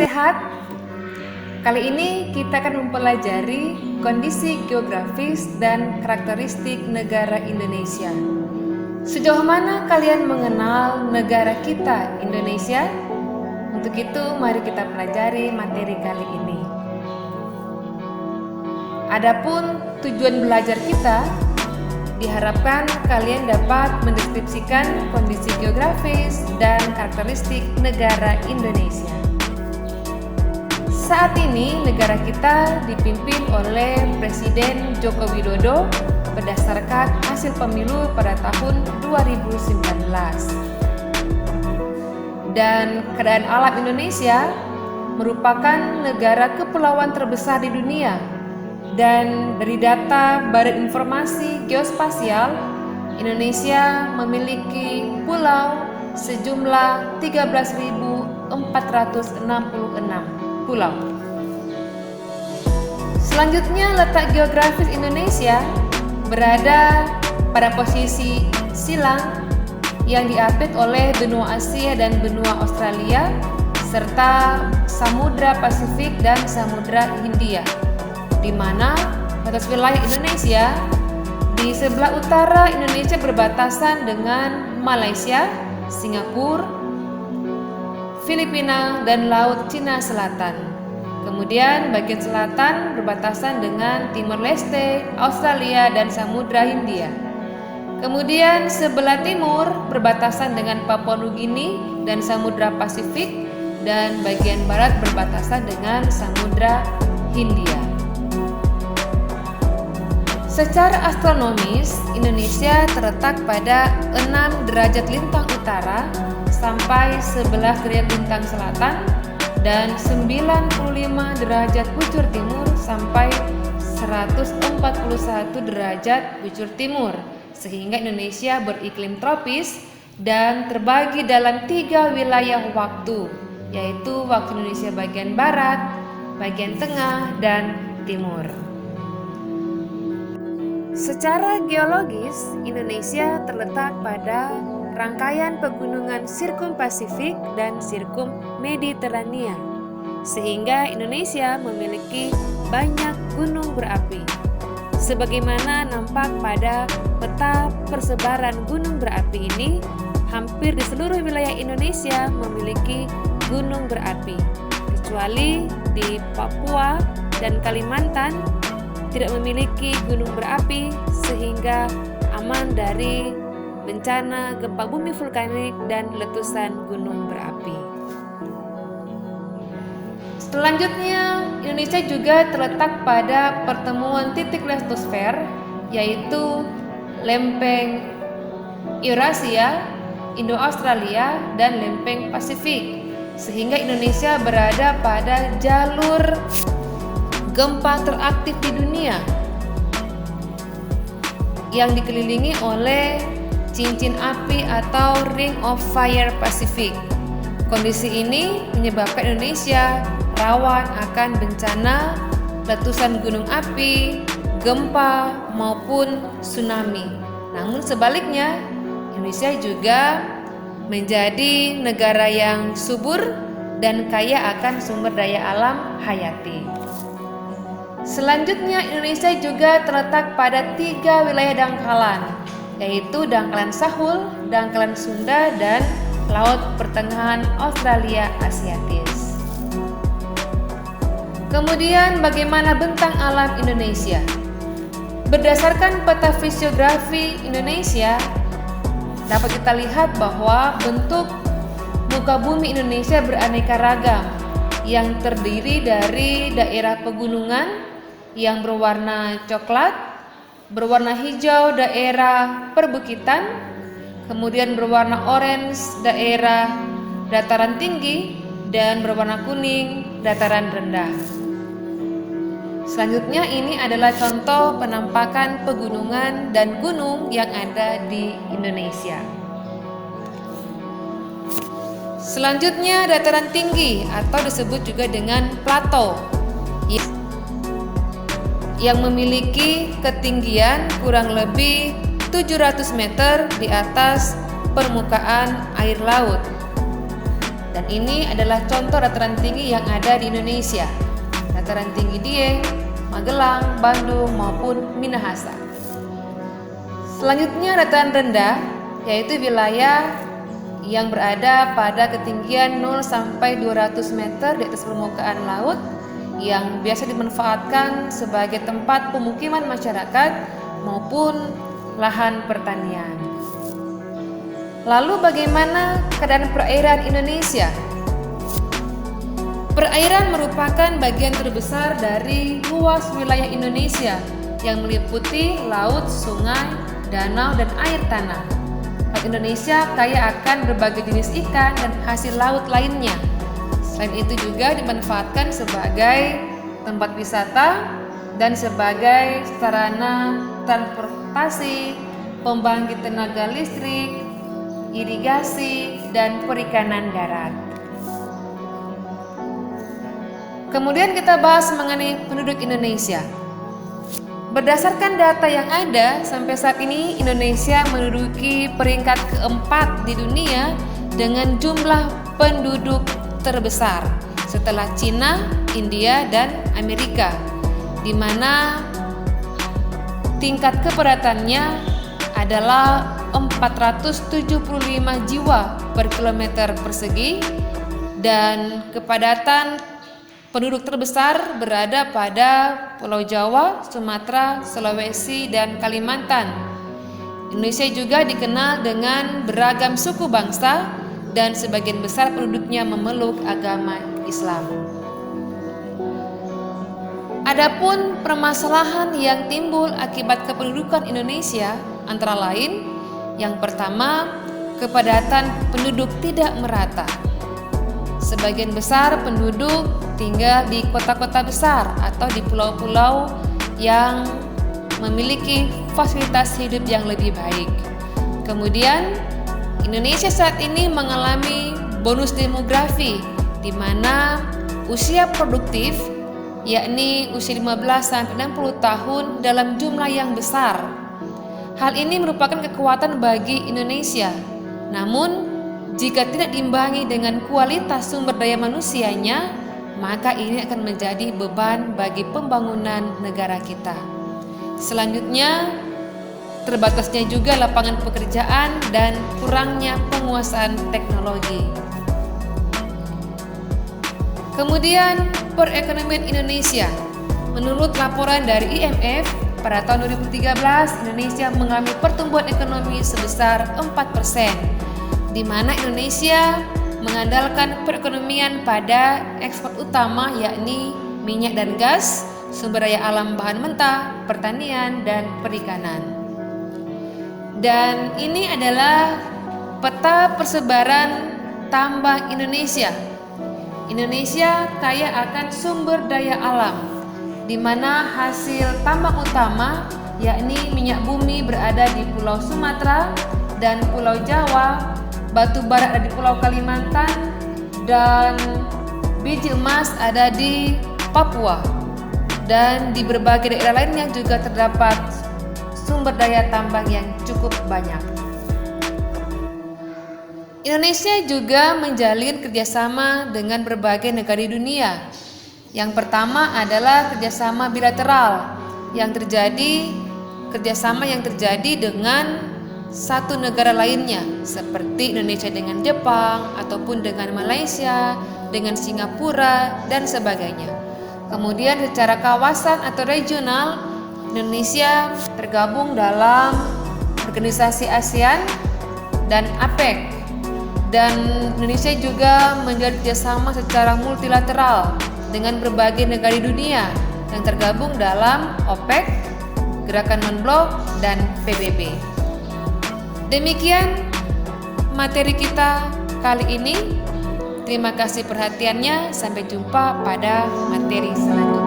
sehat? Kali ini kita akan mempelajari kondisi geografis dan karakteristik negara Indonesia. Sejauh mana kalian mengenal negara kita, Indonesia? Untuk itu, mari kita pelajari materi kali ini. Adapun tujuan belajar kita, diharapkan kalian dapat mendeskripsikan kondisi geografis dan karakteristik negara Indonesia. Saat ini negara kita dipimpin oleh Presiden Joko Widodo berdasarkan hasil pemilu pada tahun 2019. Dan keadaan alam Indonesia merupakan negara kepulauan terbesar di dunia. Dan dari data Badan Informasi Geospasial, Indonesia memiliki pulau sejumlah 13.466 pulau. Selanjutnya, letak geografis Indonesia berada pada posisi silang yang diapit oleh benua Asia dan benua Australia, serta Samudra Pasifik dan Samudra Hindia, di mana batas wilayah Indonesia di sebelah utara Indonesia berbatasan dengan Malaysia, Singapura, Filipina, dan Laut Cina Selatan. Kemudian bagian selatan berbatasan dengan Timor Leste, Australia, dan Samudra Hindia. Kemudian sebelah timur berbatasan dengan Papua Nugini dan Samudra Pasifik, dan bagian barat berbatasan dengan Samudra Hindia. Secara astronomis, Indonesia terletak pada 6 derajat lintang utara sampai 11 derajat lintang selatan dan 95 derajat bujur timur sampai 141 derajat bujur timur, sehingga Indonesia beriklim tropis dan terbagi dalam 3 wilayah waktu, yaitu waktu Indonesia bagian barat, bagian tengah, dan timur. Secara geologis, Indonesia terletak pada rangkaian pegunungan Sirkum Pasifik dan Sirkum Mediterania, sehingga Indonesia memiliki banyak gunung berapi. Sebagaimana nampak pada peta persebaran gunung berapi ini, hampir di seluruh wilayah Indonesia memiliki gunung berapi, kecuali di Papua dan Kalimantan tidak memiliki gunung berapi, sehingga aman dari bencana gempa bumi vulkanik dan letusan gunung berapi. Selanjutnya, Indonesia juga terletak pada pertemuan titik litosfer, yaitu lempeng Eurasia, Indo-Australia, dan lempeng Pasifik, sehingga Indonesia berada pada jalur gempa teraktif di dunia yang dikelilingi oleh cincin api atau Ring of Fire Pacific. Kondisi ini menyebabkan Indonesia rawan akan bencana letusan gunung api, gempa, maupun tsunami. Namun sebaliknya, Indonesia juga menjadi negara yang subur dan kaya akan sumber daya alam hayati. Selanjutnya, Indonesia juga terletak pada 3 wilayah dangkalan, yaitu dangkalan Sahul, dangkalan Sunda, dan Laut Pertengahan Australia Asiatis. Kemudian, bagaimana bentang alam Indonesia? Berdasarkan peta fisiografi Indonesia, dapat kita lihat bahwa bentuk muka bumi Indonesia beraneka ragam, yang terdiri dari daerah pegunungan yang berwarna coklat, berwarna hijau daerah perbukitan, kemudian berwarna orange daerah dataran tinggi, dan berwarna kuning dataran rendah. Selanjutnya, ini adalah contoh penampakan pegunungan dan gunung yang ada di Indonesia. Selanjutnya, dataran tinggi atau disebut juga dengan plato, yang memiliki ketinggian kurang lebih 700 meter di atas permukaan air laut. Dan ini adalah contoh dataran tinggi yang ada di Indonesia. Dataran tinggi Dieng, Magelang, Bandung, maupun Minahasa. Selanjutnya dataran rendah, yaitu wilayah yang berada pada ketinggian 0 sampai 200 meter di atas permukaan laut, yang biasa dimanfaatkan sebagai tempat pemukiman masyarakat maupun lahan pertanian. Lalu bagaimana keadaan perairan Indonesia? Perairan merupakan bagian terbesar dari luas wilayah Indonesia yang meliputi laut, sungai, danau, dan air tanah. Laut Indonesia kaya akan berbagai jenis ikan dan hasil laut lainnya. Selain itu juga dimanfaatkan sebagai tempat wisata dan sebagai sarana transportasi, pembangkit tenaga listrik, irigasi, dan perikanan darat. Kemudian kita bahas mengenai penduduk Indonesia. Berdasarkan data yang ada, sampai saat ini Indonesia menduduki peringkat keempat di dunia dengan jumlah penduduk terbesar setelah Cina, India, dan Amerika, di mana tingkat kepadatannya adalah 475 jiwa per kilometer persegi, dan kepadatan penduduk terbesar berada pada Pulau Jawa, Sumatera, Sulawesi, dan Kalimantan. Indonesia juga dikenal dengan beragam suku bangsa dan sebagian besar penduduknya memeluk agama Islam. Adapun permasalahan yang timbul akibat kependudukan Indonesia antara lain, yang pertama, kepadatan penduduk tidak merata. Sebagian besar penduduk tinggal di kota-kota besar atau di pulau-pulau yang memiliki fasilitas hidup yang lebih baik. Kemudian, Indonesia saat ini mengalami bonus demografi, di mana usia produktif, yakni usia 15-60 tahun dalam jumlah yang besar. Hal ini merupakan kekuatan bagi Indonesia. Namun, jika tidak diimbangi dengan kualitas sumber daya manusianya, maka ini akan menjadi beban bagi pembangunan negara kita. Selanjutnya, terbatasnya juga lapangan pekerjaan dan kurangnya penguasaan teknologi. Kemudian, perekonomian Indonesia. Menurut laporan dari IMF, pada tahun 2013, Indonesia mengalami pertumbuhan ekonomi sebesar 4%, di mana Indonesia mengandalkan perekonomian pada ekspor utama, yakni minyak dan gas, sumber daya alam bahan mentah, pertanian, dan perikanan. Dan ini adalah peta persebaran tambang Indonesia. Indonesia kaya akan sumber daya alam, di mana hasil tambang utama yakni minyak bumi berada di Pulau Sumatera dan Pulau Jawa, batu bara ada di Pulau Kalimantan, dan biji emas ada di Papua. Dan di berbagai daerah lainnya juga terdapat sumber daya tambang yang cukup banyak. Indonesia juga menjalin kerjasama dengan berbagai negara di dunia. Yang pertama adalah kerjasama bilateral kerjasama yang terjadi dengan satu negara lainnya, seperti Indonesia dengan Jepang ataupun dengan Malaysia, dengan Singapura, dan sebagainya. Kemudian secara kawasan atau regional, Indonesia tergabung dalam organisasi ASEAN dan APEC, dan Indonesia juga menjalin kerjasama secara multilateral dengan berbagai negara di dunia yang tergabung dalam OPEC, Gerakan Non-Blok, dan PBB. Demikian materi kita kali ini. Terima kasih perhatiannya. Sampai jumpa pada materi selanjutnya.